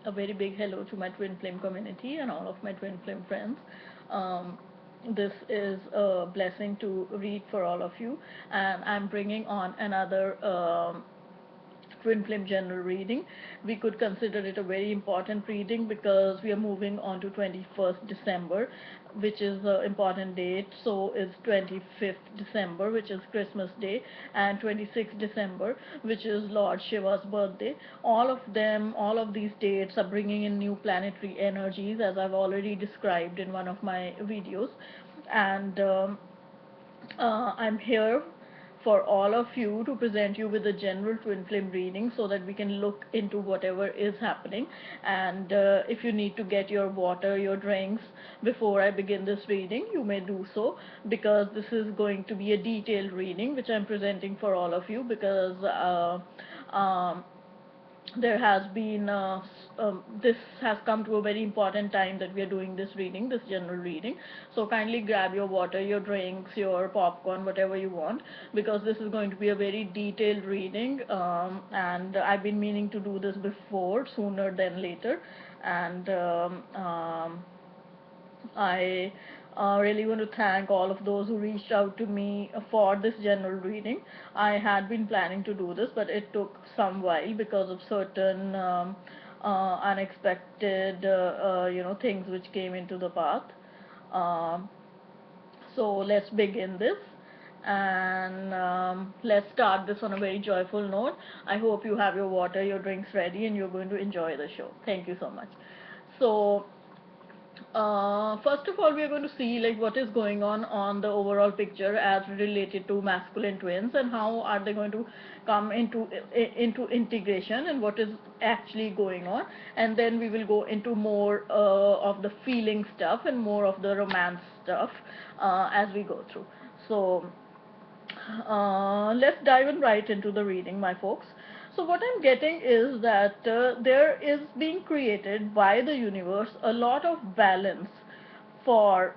A very big hello to my twin flame community and all of my twin flame friends. Um, this is a blessing to read for all of you, and I'm bringing on another twin flame general reading. We could consider it a very important reading because we are moving on to 21st December, which is an important date. So is 25th December, which is Christmas Day, and 26th December, which is Lord Shiva's birthday. All of these dates are bringing in new planetary energies, as I've already described in one of my videos. And I'm here for all of you to present you with a general twin flame reading so that we can look into whatever is happening. And if you need to get your water, your drinks before I begin this reading, you may do so, because this is going to be a detailed reading which I'm presenting for all of you, because there has been this has come to a very important time that we are doing this reading, this general reading. So kindly grab your water, your drinks, your popcorn, whatever you want, because this is going to be a very detailed reading, and I've been meaning to do this before, sooner than later. And I really want to thank all of those who reached out to me for this general reading. I had been planning to do this, but it took some while because of certain unexpected, things which came into the path. Um, so let's begin this, and let's start this on a very joyful note. I hope you have your water, your drinks ready, and you're going to enjoy the show. Thank you so much. So first of all, we are going to see like what is going on the overall picture as related to masculine twins, and how are they going to come into integration, and what is actually going on. And then we will go into more of the feeling stuff and more of the romance stuff as we go through. So let's dive in right into the reading, my folks. So, what I'm getting is that there is being created by the universe a lot of balance for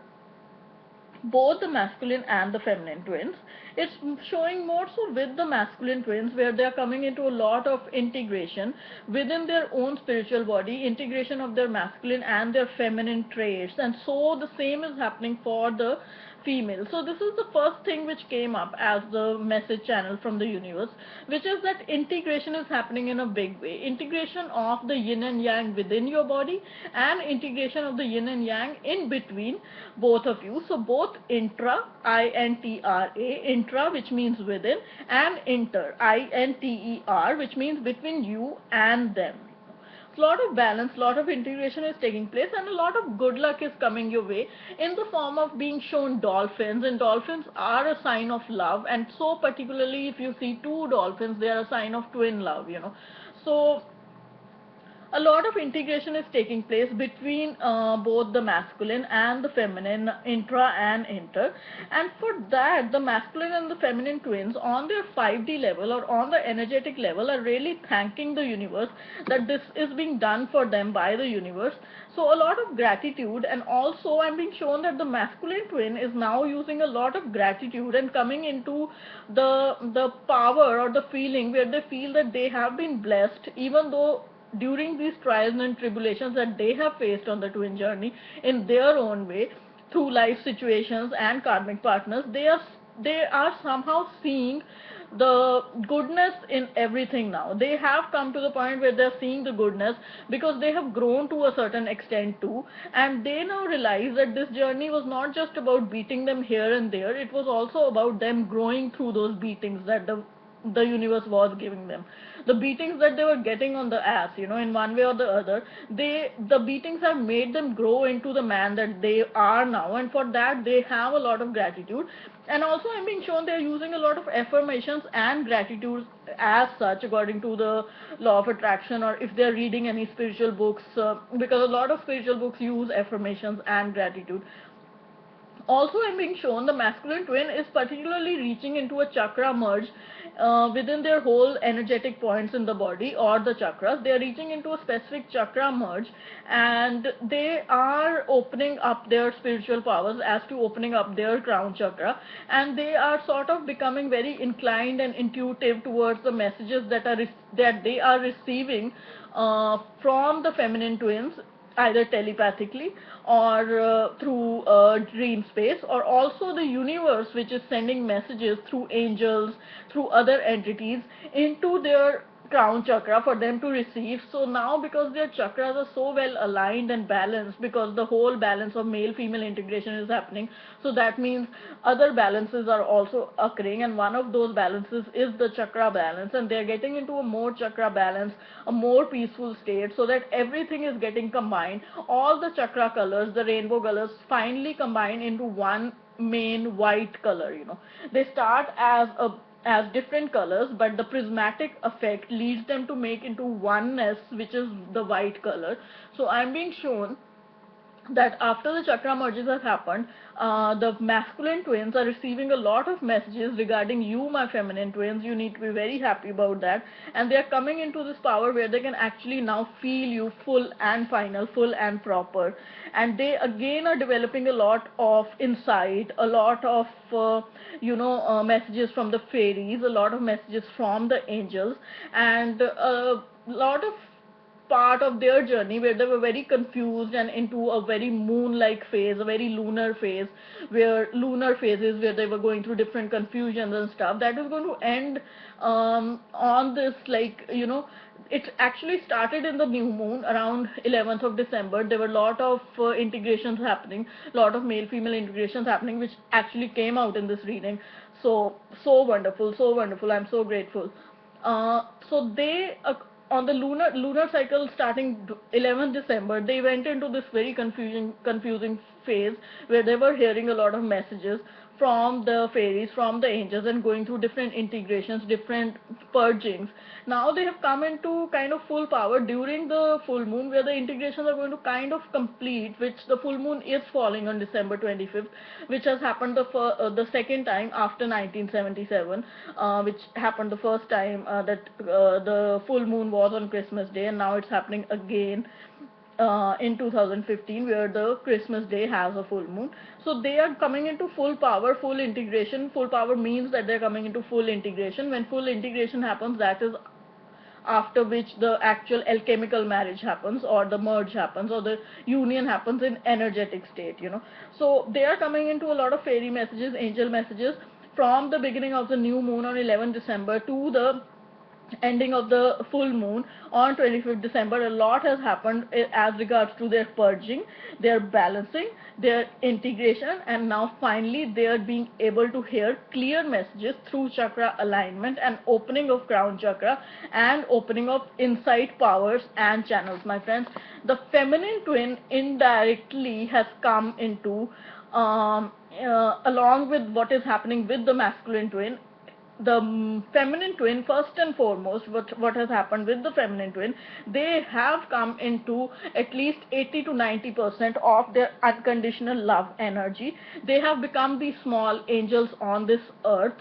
both the masculine and the feminine twins. It's showing more so with the masculine twins, where they are coming into a lot of integration within their own spiritual body, integration of their masculine and their feminine traits, and so the same is happening for the female. So this is the first thing which came up as the message channel from the universe, which is that integration is happening in a big way. Integration of the yin and yang within your body, and integration of the yin and yang in between both of you. So both intra, I-N-T-R-A, intra, which means within, and inter, I-N-T-E-R, which means between you and them. A lot of balance, lot of integration is taking place, and a lot of good luck is coming your way in the form of being shown dolphins. And dolphins are a sign of love, and so particularly if you see two dolphins, they are a sign of twin love. So a lot of integration is taking place between both the masculine and the feminine, intra and inter. And for that, the masculine and the feminine twins on their 5D level or on the energetic level are really thanking the universe that this is being done for them by the universe. So a lot of gratitude, and also I'm being shown that the masculine twin is now using a lot of gratitude and coming into the power or the feeling where they feel that they have been blessed, even though during these trials and tribulations that they have faced on the twin journey in their own way, through life situations and karmic partners, they are somehow seeing the goodness in everything. Now they have come to the point where they're seeing the goodness, because they have grown to a certain extent too, and they now realize that this journey was not just about beating them here and there, it was also about them growing through those beatings that the universe was giving them. The beatings that they were getting on the ass, in one way or the other, the beatings have made them grow into the man that they are now, and for that they have a lot of gratitude. And also I'm being shown they're using a lot of affirmations and gratitude as such, according to the law of attraction, or if they're reading any spiritual books, because a lot of spiritual books use affirmations and gratitude. Also, I'm being shown the masculine twin is particularly reaching into a chakra merge within their whole energetic points in the body or the chakras. They are reaching into a specific chakra merge, and they are opening up their spiritual powers as to opening up their crown chakra, and they are sort of becoming very inclined and intuitive towards the messages that they are receiving from the feminine twins, either telepathically or through dream space, or also the universe, which is sending messages through angels, through other entities into their crown chakra for them to receive. So now, because their chakras are so well aligned and balanced, because the whole balance of male female integration is happening, so that means other balances are also occurring, and one of those balances is the chakra balance, and they're getting into a more chakra balance, a more peaceful state, so that everything is getting combined. All the chakra colors, the rainbow colors, finally combine into one main white color. They start as different colors, but the prismatic effect leads them to make into oneness, which is the white color. So I'm being shown that after the chakra merges has happened, the masculine twins are receiving a lot of messages regarding you, my feminine twins. You need to be very happy about that, and they are coming into this power where they can actually now feel you full and final, full and proper, and they again are developing a lot of insight, a lot of messages from the fairies, a lot of messages from the angels, and a lot of part of their journey where they were very confused and into a very moon-like phase, a very lunar phase, where lunar phases where they were going through different confusions and stuff. That is going to end on this, it actually started in the new moon around 11th of December. There were a lot of integrations happening, a lot of male-female integrations happening, which actually came out in this reading. So wonderful, so wonderful. I'm so grateful. So they on the lunar cycle starting 11th December, they went into this very confusing phase where they were hearing a lot of messages from the fairies, from the angels, and going through different integrations, different purgings. Now they have come into kind of full power during the full moon, where the integrations are going to kind of complete, which the full moon is falling on December 25th, which has happened the second time after 1977, which happened the first time that the full moon was on Christmas Day, and now it's happening again in 2015, where the Christmas Day has a full moon. So they are coming into full power, full integration. Full power means that they're coming into full integration. When full integration happens, that is after which the actual alchemical marriage happens, or the merge happens, or the union happens in energetic state. So they are coming into a lot of fairy messages, angel messages, from the beginning of the new moon on 11 December to the ending of the full moon on 25th December. A lot has happened as regards to their purging, their balancing, their integration, and now finally they are being able to hear clear messages through chakra alignment and opening of crown chakra and opening of insight powers and channels. My friends, the feminine twin indirectly has come into along with what is happening with the masculine twin. The feminine twin, first and foremost, what has happened with the feminine twin, they have come into at least 80 to 90% of their unconditional love energy. They have become the small angels on this earth.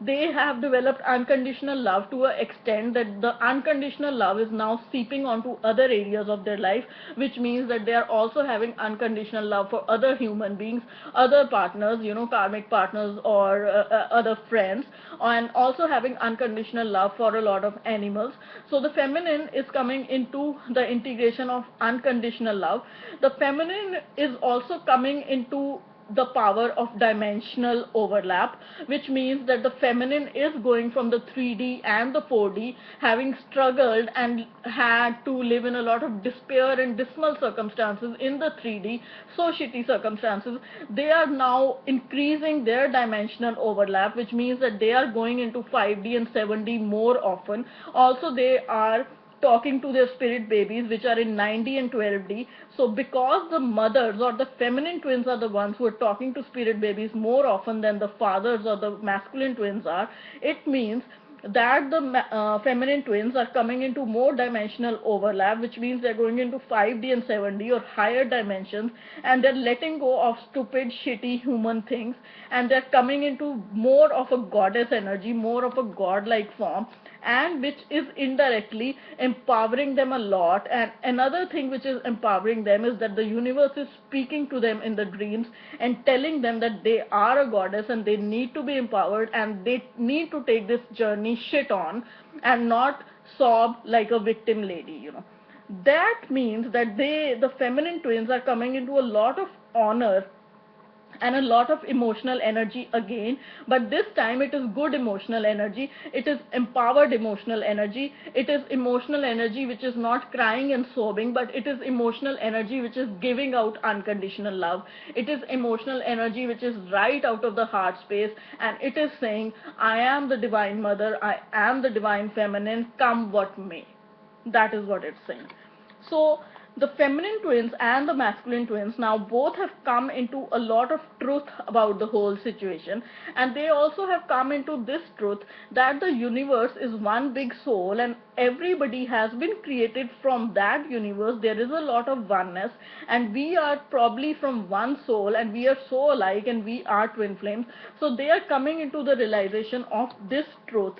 They have developed unconditional love to an extent that the unconditional love is now seeping onto other areas of their life, which means that they are also having unconditional love for other human beings, other partners, karmic partners, or other friends, and also having unconditional love for a lot of animals. So the feminine is coming into the integration of unconditional love. The feminine is also coming into the power of dimensional overlap, which means that the feminine is going from the 3D and the 4D, having struggled and had to live in a lot of despair and dismal circumstances in the 3D, so shitty circumstances. They are now increasing their dimensional overlap, which means that they are going into 5D and 7D more often. Also, they are talking to their spirit babies, which are in 9D and 12D. So because the mothers or the feminine twins are the ones who are talking to spirit babies more often than the fathers or the masculine twins are, it means that the feminine twins are coming into more dimensional overlap, which means they're going into 5D and 7D or higher dimensions, and they're letting go of stupid, shitty human things, and they're coming into more of a goddess energy, more of a godlike form, and which is indirectly empowering them a lot. And another thing which is empowering them is that the universe is speaking to them in the dreams and telling them that they are a goddess and they need to be empowered and they need to take this journey shit on and not sob like a victim lady. That means that the feminine twins are coming into a lot of honor and a lot of emotional energy again, but this time it is good emotional energy, it is empowered emotional energy, it is emotional energy which is not crying and sobbing, but it is emotional energy which is giving out unconditional love, it is emotional energy which is right out of the heart space, and it is saying, I am the divine mother, I am the divine feminine, come what may. That is what it's saying. So the feminine twins and the masculine twins now both have come into a lot of truth about the whole situation, and they also have come into this truth that the universe is one big soul and everybody has been created from that universe. There is a lot of oneness, and we are probably from one soul and we are so alike and we are twin flames. So they are coming into the realization of this truth,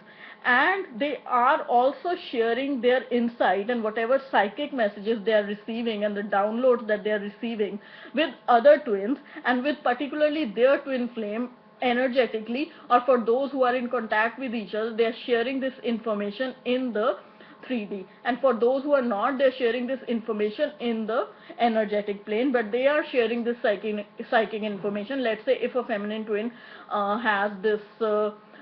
and they are also sharing their insight and whatever psychic messages they are receiving and the downloads that they are receiving with other twins, and with particularly their twin flame energetically, or for those who are in contact with each other, they are sharing this information in the 3D, and for those who are not, they're sharing this information in the energetic plane, but they are sharing this psychic information. Let's say if a feminine twin has this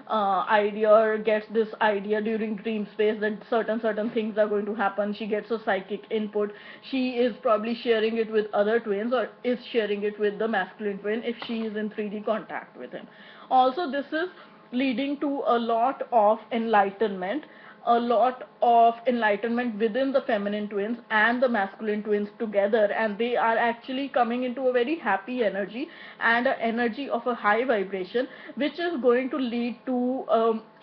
idea or gets this idea during dream space that certain things are going to happen, she gets a psychic input, she is probably sharing it with other twins or is sharing it with the masculine twin if she is in 3D contact with him. Also, this is leading to a lot of enlightenment, within the feminine twins and the masculine twins together, and they are actually coming into a very happy energy and an energy of a high vibration, which is going to lead to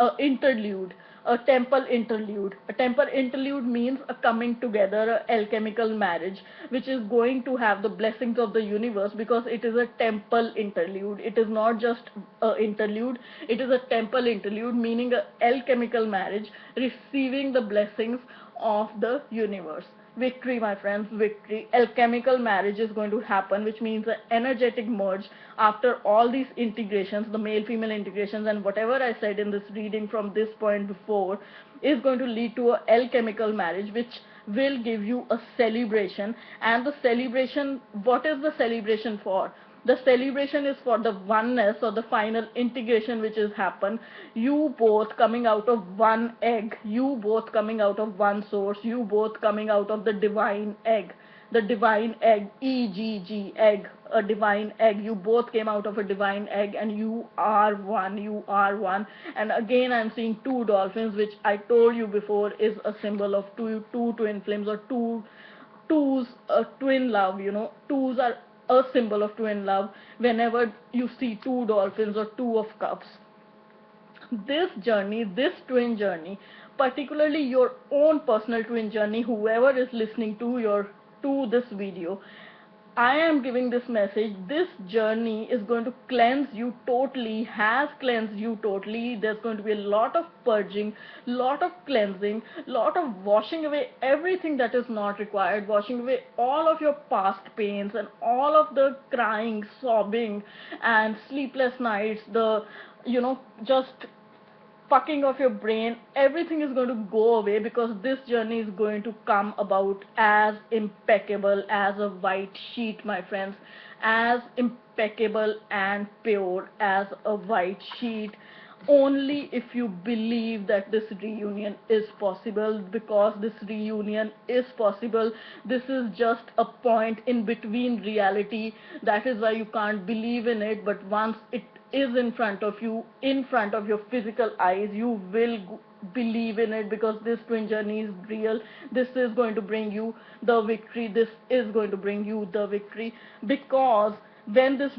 a interlude, a temple interlude. A temple interlude means a coming together, a alchemical marriage, which is going to have the blessings of the universe, because it is a temple interlude. It is not just a interlude, it is a temple interlude, meaning a alchemical marriage, receiving the blessings of the universe. Victory, my friends, victory. Alchemical marriage is going to happen, which means an energetic merge after all these integrations, the male female integrations, and whatever I said in this reading from this point before is going to lead to an alchemical marriage, which will give you a celebration. And the celebration, what is the celebration for? The celebration is for the oneness or the final integration which has happened. You both coming out of one egg, you both coming out of one source, you both coming out of the divine egg. The divine egg, EGG, egg, a divine egg. You both came out of a divine egg and you are one, you are one. And again, I'm seeing two dolphins, which I told you before is a symbol of two twin flames, or twos, twin love. Twos are a symbol of twin love. Whenever you see two dolphins or two of cups, this journey, this twin journey, particularly your own personal twin journey, whoever is listening to this video, I am giving this message. This journey is going to cleanse you totally, has cleansed you totally. There's going to be a lot of purging, lot of cleansing, lot of washing away everything that is not required, washing away all of your past pains and all of the crying, sobbing, and sleepless nights, just fucking of your brain. Everything is going to go away, because this journey is going to come about as impeccable as a white sheet, my friends, as impeccable and pure as a white sheet, only if you believe that this reunion is possible. Because this reunion is possible, this is just a point in between reality. That is why you can't believe in it, but once it is in front of you, in front of your physical eyes, you will believe in it, because this twin journey is real. This is going to bring you the victory. This is going to bring you the victory, because when this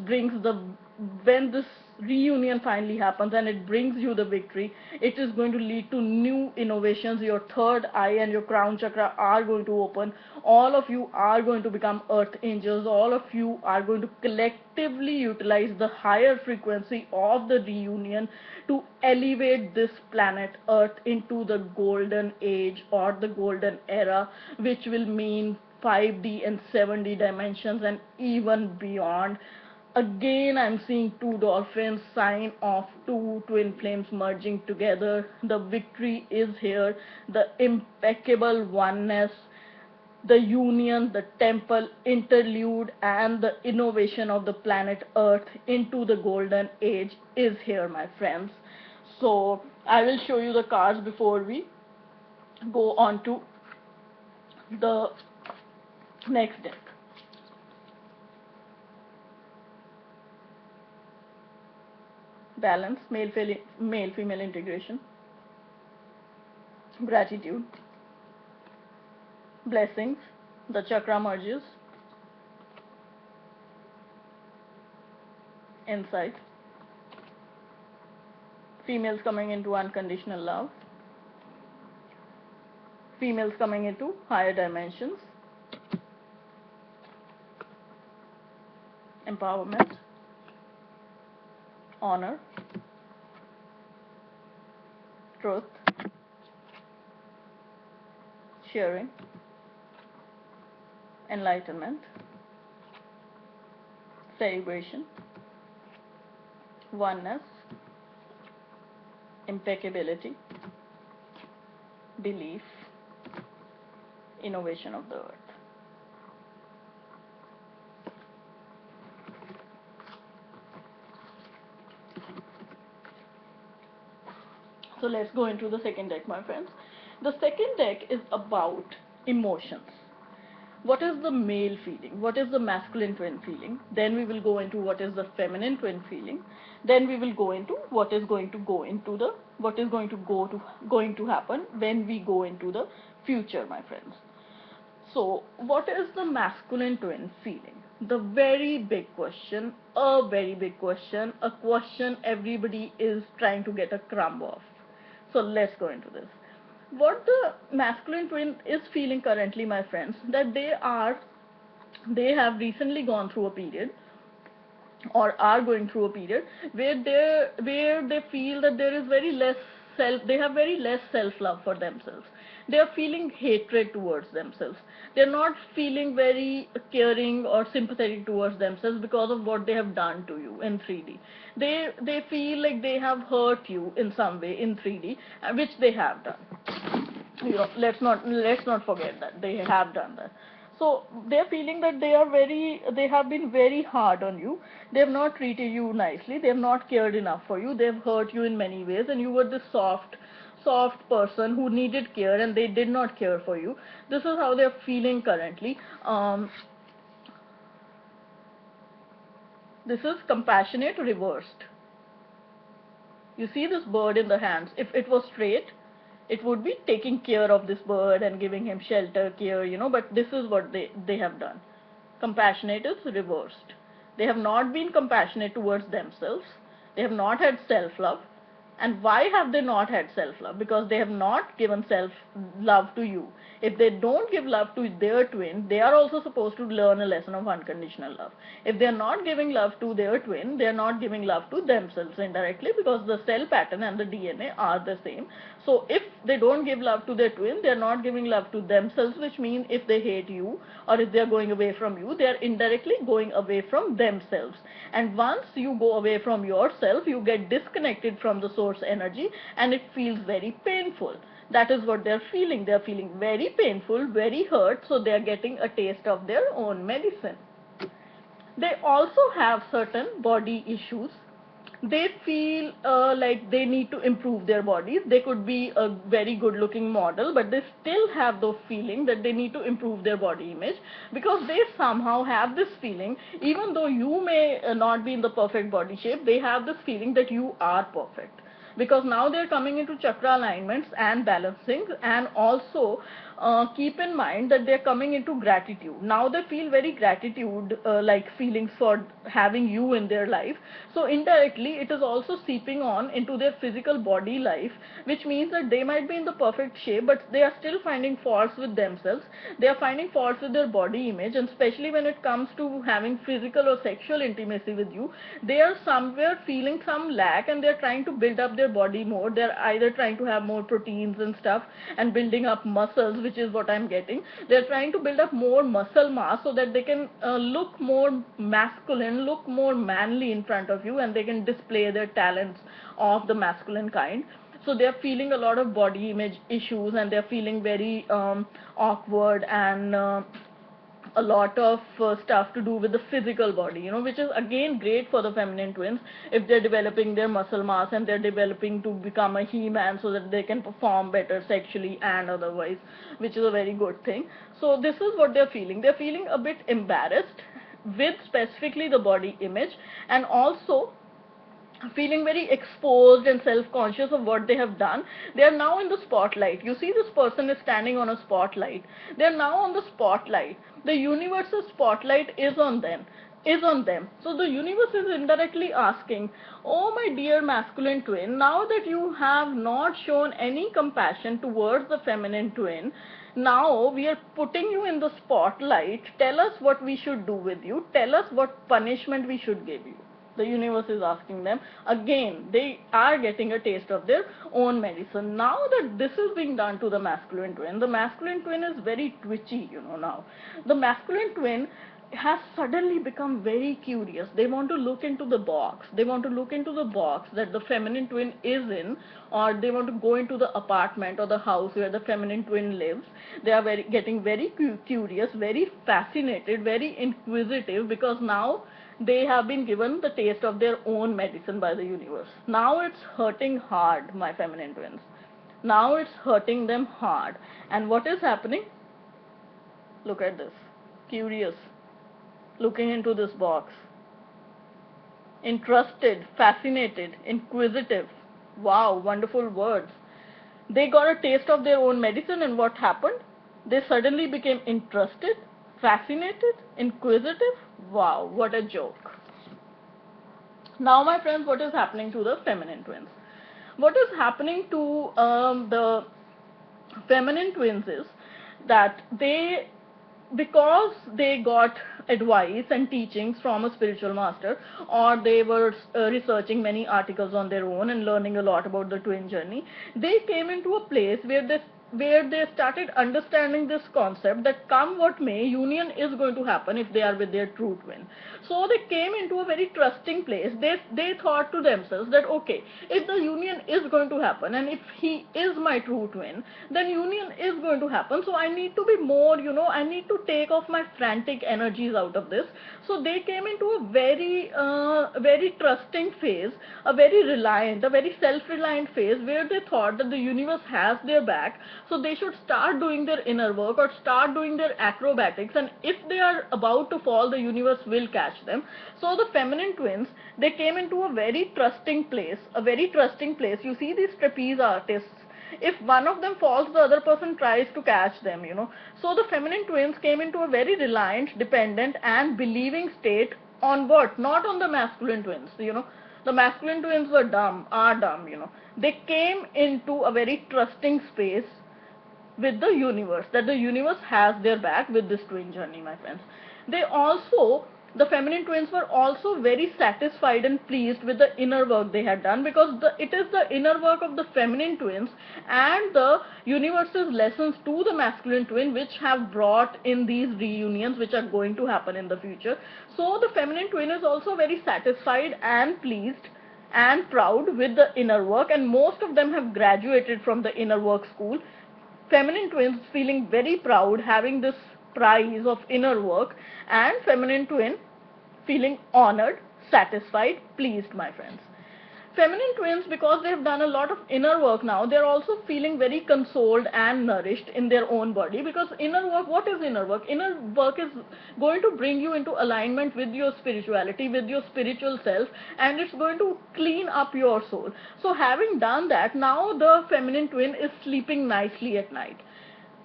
reunion finally happens and it brings you the victory, it is going to lead to new innovations. Your third eye and your crown chakra are going to open. All of you are going to become earth angels. All of you are going to collectively utilize the higher frequency of the reunion to elevate this planet earth into the golden age or the golden era, which will mean 5D and 7D dimensions and even beyond. Again, I'm seeing two dolphins, sign of two twin flames merging together. The victory is here. The impeccable oneness, the union, the temple interlude, and the innovation of the planet Earth into the golden age is here, my friends. So I will show you the cards before we go on to the next deck. Balance, male female integration, gratitude, blessings, the chakra merges, insight, females coming into unconditional love, females coming into higher dimensions, empowerment, honor, truth, sharing, enlightenment, celebration, oneness, impeccability, belief, innovation of the earth. So let's go into the second deck, my friends. The second deck is about emotions. What is the male feeling? What is the masculine twin feeling? Then we will go into what is the feminine twin feeling. Then we will go into what is going to happen when we go into the future, my friends. So what is the masculine twin feeling? The very big question, a question everybody is trying to get a crumb of. So let's go into this. What the masculine twin is feeling currently, my friends, that they have recently gone through a period or are going through a period where they feel that they have very less self love for themselves. They are feeling hatred towards themselves. They're not feeling very caring or sympathetic towards themselves because of what they have done to you in 3D. They feel like they have hurt you in some way in 3D, which they have done. Let's not forget that they have done that. So they're feeling that they have been very hard on you. They have not treated you nicely. They have not cared enough for you. They have hurt you in many ways, and you were this soft person who needed care, and they did not care for you. This is how they're feeling currently. This is compassionate reversed. You see this bird in the hands. If it was straight, it would be taking care of this bird and giving him shelter, care, but this is what they have done. Compassionate is reversed. They have not been compassionate towards themselves. They have not had self-love. And why have they not had self-love? Because they have not given self-love to you. If they don't give love to their twin, they are also supposed to learn a lesson of unconditional love. If they are not giving love to their twin, they are not giving love to themselves indirectly, because the cell pattern and the DNA are the same. So if they don't give love to their twin, they are not giving love to themselves, which means if they hate you or if they are going away from you, they are indirectly going away from themselves. And once you go away from yourself, you get disconnected from the source energy, and it feels very painful. That is what they're feeling. They're feeling very painful, very hurt, so they're getting a taste of their own medicine. They also have certain body issues. They feel like they need to improve their bodies. They could be a very good looking model, but they still have the feeling that they need to improve their body image, because they somehow have this feeling, even though you may not be in the perfect body shape, they have this feeling that you are perfect. because now they're coming into chakra alignments and balancing, and also keep in mind that they're coming into gratitude. Now they feel very gratitude like feelings for having you in their life. So indirectly it is also seeping on into their physical body life, which means that they might be in the perfect shape, but they are still finding faults with themselves. They are finding faults with their body image, and especially when it comes to having physical or sexual intimacy with you, they are somewhere feeling some lack, and they're trying to build up their body more. They're either trying to have more proteins and stuff and building up muscles, which is what I'm getting. They're trying to build up more muscle mass so that they can look more masculine, look more manly in front of you, and they can display their talents of the masculine kind. So they're feeling a lot of body image issues, and they're feeling very awkward, and a lot of stuff to do with the physical body, which is again great for the feminine twins if they're developing their muscle mass and they're developing to become a he-man so that they can perform better sexually and otherwise, which is a very good thing. So this is what they're feeling. They're feeling a bit embarrassed with specifically the body image, and also feeling very exposed and self-conscious of what they have done. They are now in the spotlight. You see, this person is standing on a spotlight. They are now on the spotlight. The universe's spotlight is on them. So the universe is indirectly asking, oh my dear masculine twin, now that you have not shown any compassion towards the feminine twin, now we are putting you in the spotlight. Tell us what we should do with you. Tell us what punishment we should give you. The universe is asking them. Again, they are getting a taste of their own medicine. Now that this is being done to the masculine twin is very twitchy, now. The masculine twin has suddenly become very curious. They want to look into the box. They want to look into the box that the feminine twin is in, or they want to go into the apartment or the house where the feminine twin lives. They are getting very curious, very fascinated, very inquisitive, because now they have been given the taste of their own medicine by the universe. Now it's hurting hard, my feminine twins. Now it's hurting them hard. And what is happening? Look at this. Curious. Looking into this box. Interested, fascinated, inquisitive. Wow, wonderful words. They got a taste of their own medicine, and what happened? They suddenly became interested, fascinated, inquisitive. Wow, what a joke. Now, my friends, what is happening to the feminine twins? What is happening to the feminine twins is that because they got advice and teachings from a spiritual master, or they were researching many articles on their own and learning a lot about the twin journey, they came into a place where they started understanding this concept that come what may, union is going to happen if they are with their true twin. So they came into a very trusting place. They thought to themselves that, okay, if the union is going to happen, and if he is my true twin, then union is going to happen. So I need to be more, I need to take off my frantic energies out of this. So they came into a very trusting phase, a very self-reliant phase, where they thought that the universe has their back. So they should start doing their inner work or start doing their acrobatics, and if they are about to fall, the universe will catch them. So the feminine twins, they came into a very trusting place, You see these trapeze artists, if one of them falls, the other person tries to catch them, So the feminine twins came into a very reliant, dependent and believing state on what? Not on the masculine twins, The masculine twins are dumb, They came into a very trusting space with the universe, that the universe has their back with this twin journey, my friends. The feminine twins were also very satisfied and pleased with the inner work they had done, because it is the inner work of the feminine twins and the universe's lessons to the masculine twin which have brought in these reunions which are going to happen in the future. So the feminine twin is also very satisfied and pleased and proud with the inner work, and most of them have graduated from the inner work school. Feminine twins feeling very proud, having this prize of inner work, and feminine twin feeling honored, satisfied, pleased, my friends. Feminine twins, because they've done a lot of inner work now, they're also feeling very consoled and nourished in their own body. Because inner work, what is inner work? Inner work is going to bring you into alignment with your spirituality, with your spiritual self, and it's going to clean up your soul. So having done that, now the feminine twin is sleeping nicely at night.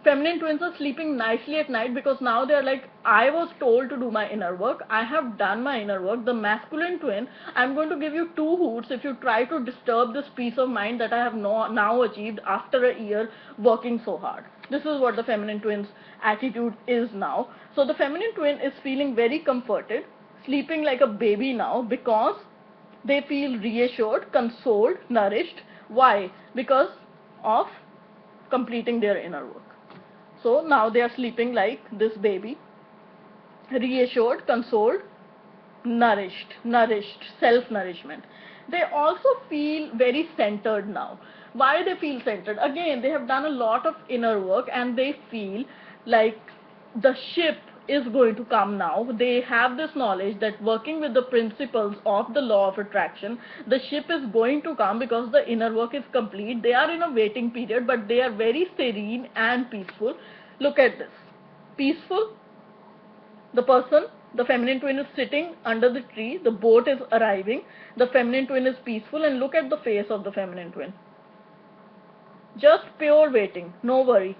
Feminine twins are sleeping nicely at night because now they're like, I was told to do my inner work, I have done my inner work. The masculine twin, I'm going to give you two hoots if you try to disturb this peace of mind that I have now achieved after a year working so hard. This is what the feminine twin's attitude is now. So the feminine twin is feeling very comforted, sleeping like a baby now, because they feel reassured, consoled, nourished. Why? Because of completing their inner work. So now they are sleeping like this baby, reassured, consoled, nourished, self-nourishment. They also feel very centered now. Why they feel centered? Again, they have done a lot of inner work and they feel like the ship is going to come now. They have this knowledge that working with the principles of the law of attraction, the ship is going to come because the inner work is complete. They are in a waiting period, but they are very serene and peaceful. Look at this. Peaceful. The person, the feminine twin, is sitting under the tree. The boat is arriving. The feminine twin is peaceful, and look at the face of the feminine twin. Just pure waiting, no worry.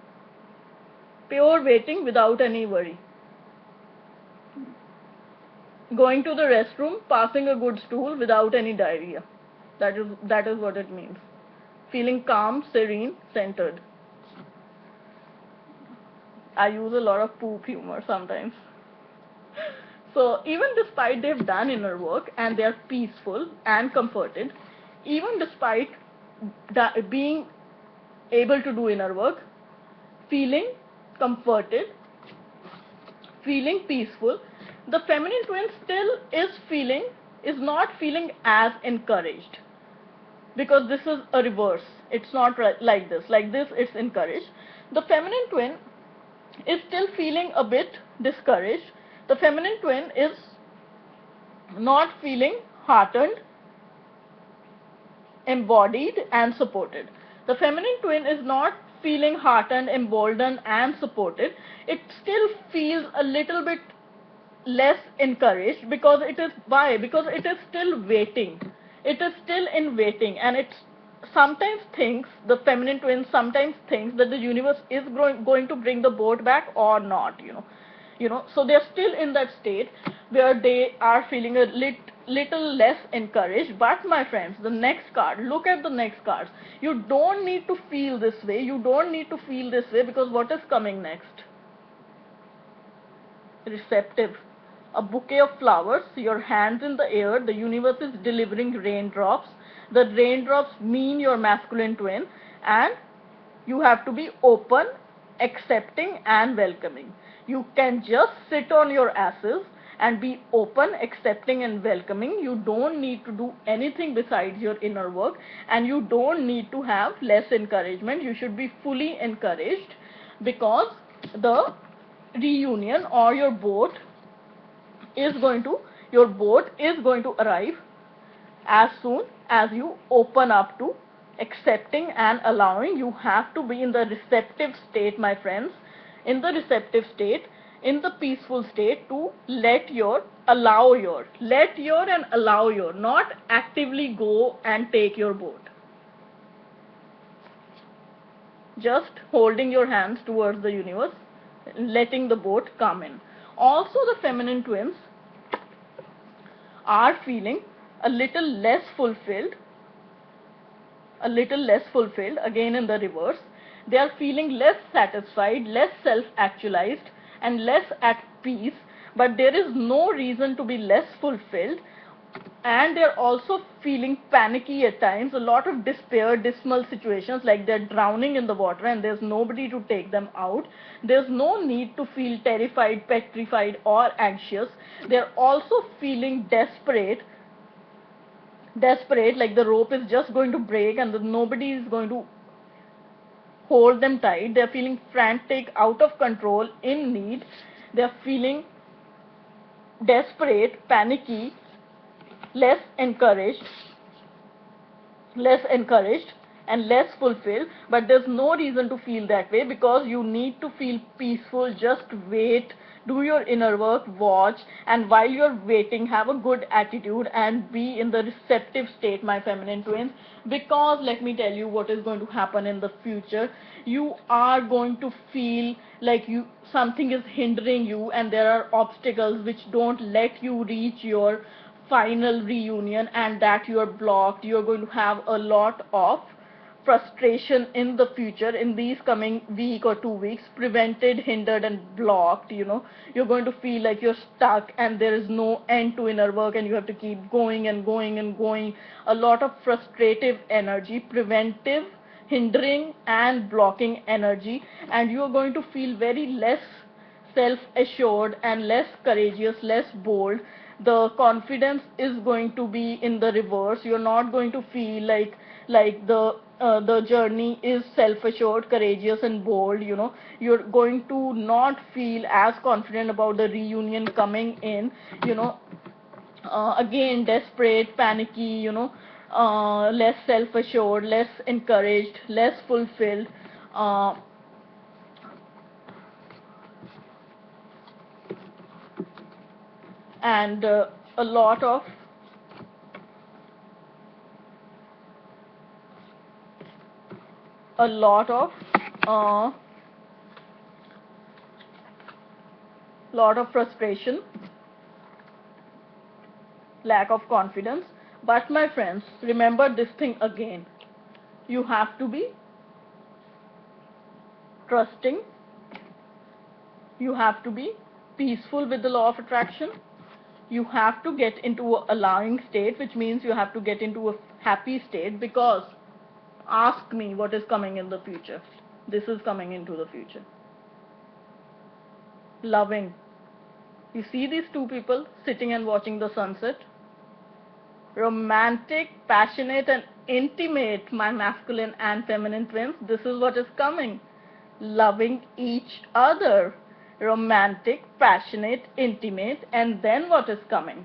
Pure waiting without any worry. Going to the restroom, passing a good stool without any diarrhea. That is what it means. Feeling calm, serene, centered. I use a lot of poop humor sometimes. So even despite they've done inner work and they're peaceful and comforted, even despite being able to do inner work, feeling comforted, feeling peaceful, the feminine twin still is not feeling as encouraged, because this is a reverse. It's not like this. Like this, it's encouraged. The feminine twin is still feeling a bit discouraged. The feminine twin is not feeling heartened, embodied, and supported. The feminine twin is not feeling heartened, emboldened, and supported. It still feels a little bit less encouraged, because it is why? Because it is still waiting. It is still in waiting, and it sometimes thinks, the feminine twin sometimes thinks that the universe is going to bring the boat back or not, so they're still in that state where they are feeling a little less encouraged. But my friends, the next card, look at the next cards. You don't need to feel this way. You don't need to feel this way, because what is coming next? Receptive. A bouquet of flowers, your hands in the air, the universe is delivering raindrops. The raindrops mean your masculine twin, and you have to be open, accepting, and welcoming. You can just sit on your asses and be open, accepting, and welcoming. You don't need to do anything besides your inner work, and you don't need to have less encouragement. You should be fully encouraged, because the reunion or your boat is going to arrive as soon as you open up to accepting and allowing. You have to be in the receptive state, my friends, in the receptive state, in the peaceful state, to let your and allow your, not actively go and take your boat. Just holding your hands towards the universe, letting the boat come in. Also, the feminine twins are feeling a little less fulfilled, again in the reverse. They are feeling less satisfied, less self-actualized, and less at peace, but there is no reason to be less fulfilled. And they're also feeling panicky at times, a lot of despair, dismal situations, like they're drowning in the water and there's nobody to take them out. There's no need to feel terrified, petrified, or anxious. They're also feeling desperate, like the rope is just going to break and nobody is going to hold them tight. They're feeling frantic, out of control, in need. They're feeling desperate, panicky, less encouraged, less encouraged, and less fulfilled. But there's no reason to feel that way, because you need to feel peaceful. Just wait, do your inner work, watch, and while you're waiting, have a good attitude and be in the receptive state, my feminine twins. Because let me tell you what is going to happen in the future. You are going to feel like you something is hindering you, and there are obstacles which don't let you reach your final reunion, and that you are blocked. You're going to have a lot of frustration in the future, in these coming week or 2 weeks, prevented, hindered, and blocked. You're going to feel like you're stuck and there is no end to inner work, and you have to keep going and going and going. A lot of frustrative energy, preventive, hindering, and blocking energy. And you're going to feel very less self-assured and less courageous, less bold. The confidence is going to be in the reverse. You're not going to feel like the journey is self-assured, courageous, and bold. You're going to not feel as confident about the reunion coming in. Again, desperate, panicky. Less self-assured, less encouraged, less fulfilled. Uh, and a lot of a lot of uh, lot of frustration, lack of confidence. But my friends, remember this thing again. You have to be trusting. You have to be peaceful with the law of attraction. You have to get into a allowing state, which means you have to get into a happy state. Because ask me what is coming in the future. This is coming into the future. Loving. You see these two people sitting and watching the sunset? Romantic, passionate, and intimate, my masculine and feminine twins. This is what is coming. Loving each other. Romantic, passionate, intimate, and then what is coming?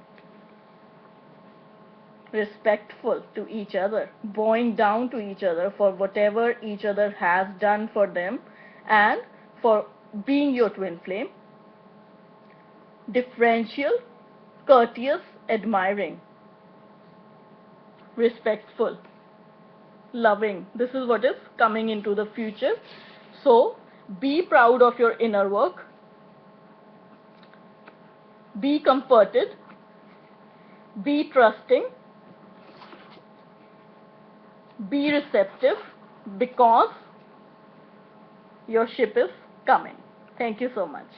Respectful to each other, bowing down to each other for whatever each other has done for them and for being your twin flame. Differential, courteous, admiring, respectful, loving. This is what is coming into the future. So be proud of your inner work, be comforted, be trusting, be receptive, because your ship is coming. Thank you so much.